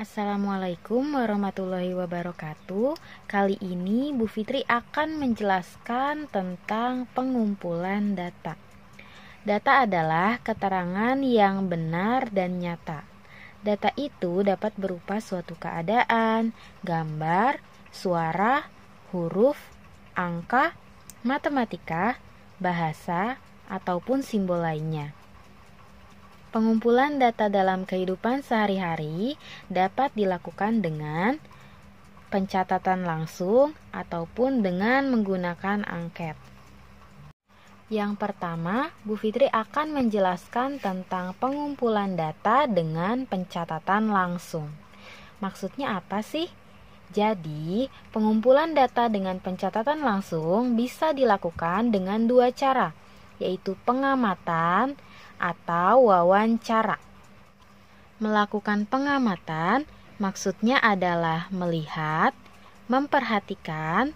Assalamualaikum warahmatullahi wabarakatuh. Kali ini Bu Fitri akan menjelaskan tentang pengumpulan data. Data adalah keterangan yang benar dan nyata. Data itu dapat berupa suatu keadaan, gambar, suara, huruf, angka, matematika, bahasa, ataupun simbol lainnya. Pengumpulan data dalam kehidupan sehari-hari dapat dilakukan dengan pencatatan langsung ataupun dengan menggunakan angket. Yang pertama, Bu Fitri akan menjelaskan tentang pengumpulan data dengan pencatatan langsung. Maksudnya apa sih? Jadi, pengumpulan data dengan pencatatan langsung bisa dilakukan dengan dua cara, yaitu pengamatan atau wawancara. Melakukan pengamatan maksudnya adalah melihat, memperhatikan,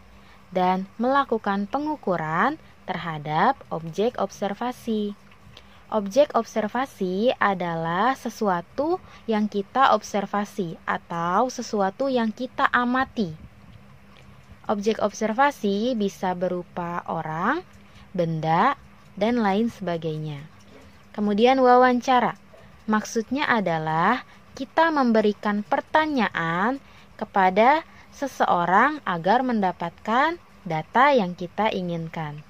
dan melakukan pengukuran terhadap objek observasi. Objek observasi adalah sesuatu yang kita observasi atau sesuatu yang kita amati. Objek observasi bisa berupa orang, benda, dan lain sebagainya. Kemudian wawancara, maksudnya adalah kita memberikan pertanyaan kepada seseorang agar mendapatkan data yang kita inginkan.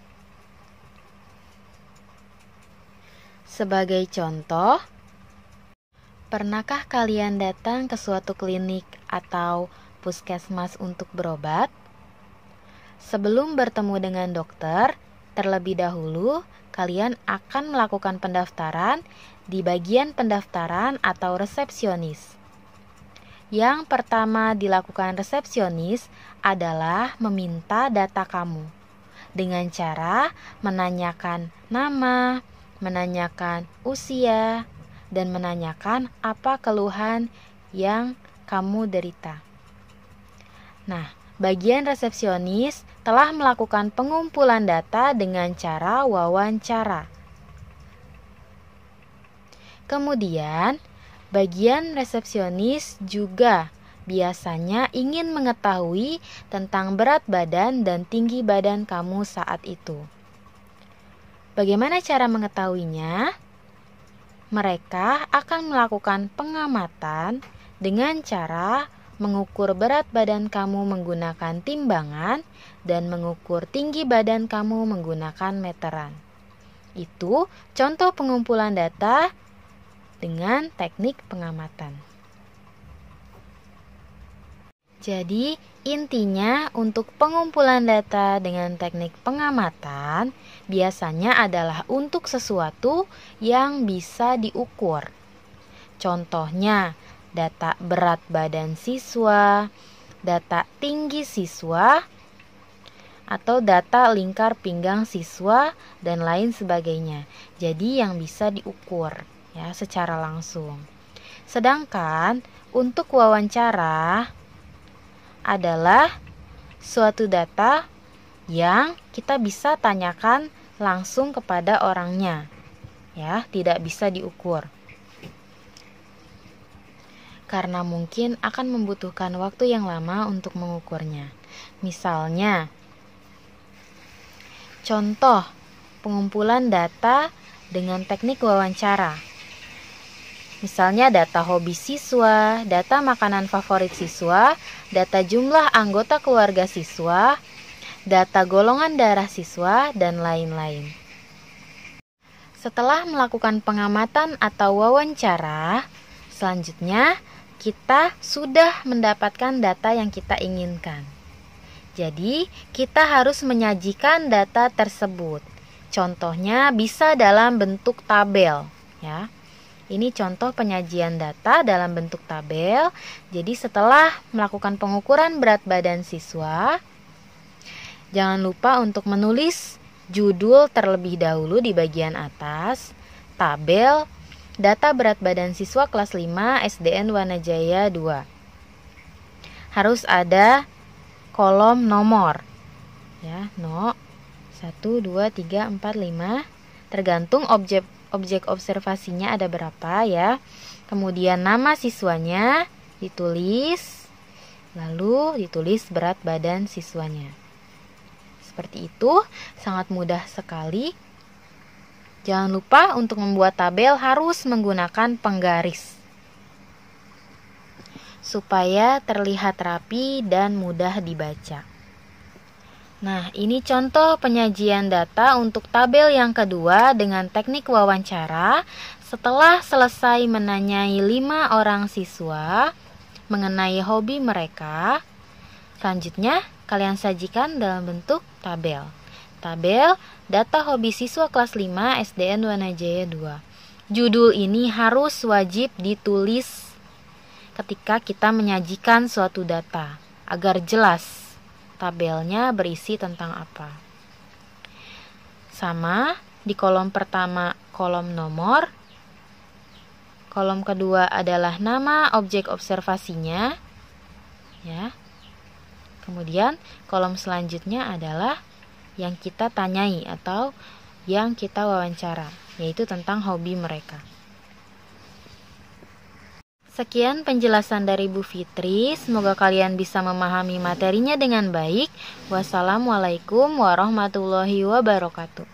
Sebagai contoh, pernahkah kalian datang ke suatu klinik atau puskesmas untuk berobat? Sebelum bertemu dengan dokter, terlebih dahulu kalian akan melakukan pendaftaran di bagian pendaftaran atau resepsionis. Yang pertama dilakukan resepsionis adalah meminta data kamu dengan cara menanyakan nama, menanyakan usia, dan menanyakan apa keluhan yang kamu derita. Nah, bagian resepsionis telah melakukan pengumpulan data dengan cara wawancara. Kemudian, bagian resepsionis juga biasanya ingin mengetahui tentang berat badan dan tinggi badan kamu saat itu. Bagaimana cara mengetahuinya? Mereka akan melakukan pengamatan dengan cara mengukur berat badan kamu menggunakan timbangan dan mengukur tinggi badan kamu menggunakan meteran. Itu contoh pengumpulan data dengan teknik pengamatan. Jadi, intinya untuk pengumpulan data dengan teknik pengamatan biasanya adalah untuk sesuatu yang bisa diukur. Contohnya, data berat badan siswa, data tinggi siswa, atau data lingkar pinggang siswa, dan lain sebagainya. Jadi yang bisa diukur ya secara langsung. Sedangkan untuk wawancara adalah suatu data yang kita bisa tanyakan langsung kepada orangnya. Ya, tidak bisa diukur. Karena mungkin akan membutuhkan waktu yang lama untuk mengukurnya. Misalnya, contoh pengumpulan data dengan teknik wawancara. Misalnya data hobi siswa, data makanan favorit siswa, data jumlah anggota keluarga siswa, data golongan darah siswa, dan lain-lain. Setelah melakukan pengamatan atau wawancara, selanjutnya kita sudah mendapatkan data yang kita inginkan. Jadi, kita harus menyajikan data tersebut. Contohnya bisa dalam bentuk tabel, ya. Ini contoh penyajian data dalam bentuk tabel. Jadi, setelah melakukan pengukuran berat badan siswa, jangan lupa untuk menulis judul terlebih dahulu di bagian atas, tabel data berat badan siswa kelas 5 SDN Wanajaya 2. Harus ada kolom nomor. Ya, 1, 2, 3, 4, 5. Tergantung objek observasinya ada berapa ya. Kemudian nama siswanya ditulis, lalu ditulis berat badan siswanya. Seperti itu, sangat mudah sekali. Jangan lupa untuk membuat tabel harus menggunakan penggaris supaya terlihat rapi dan mudah dibaca. Nah, ini contoh penyajian data untuk tabel yang kedua dengan teknik wawancara setelah selesai menanyai 5 orang siswa mengenai hobi mereka. Selanjutnya, kalian sajikan dalam bentuk tabel. Tabel data hobi siswa kelas 5 SDN Wanajaya 2. Judul ini harus wajib ditulis ketika kita menyajikan suatu data agar jelas tabelnya berisi tentang apa. Sama di kolom pertama kolom nomor, kolom kedua adalah nama objek observasinya, ya. Kemudian kolom selanjutnya adalah yang kita tanyai atau yang kita wawancara, yaitu tentang hobi mereka. Sekian penjelasan dari Bu Fitri, semoga kalian bisa memahami materinya dengan baik. Wassalamualaikum warahmatullahi wabarakatuh.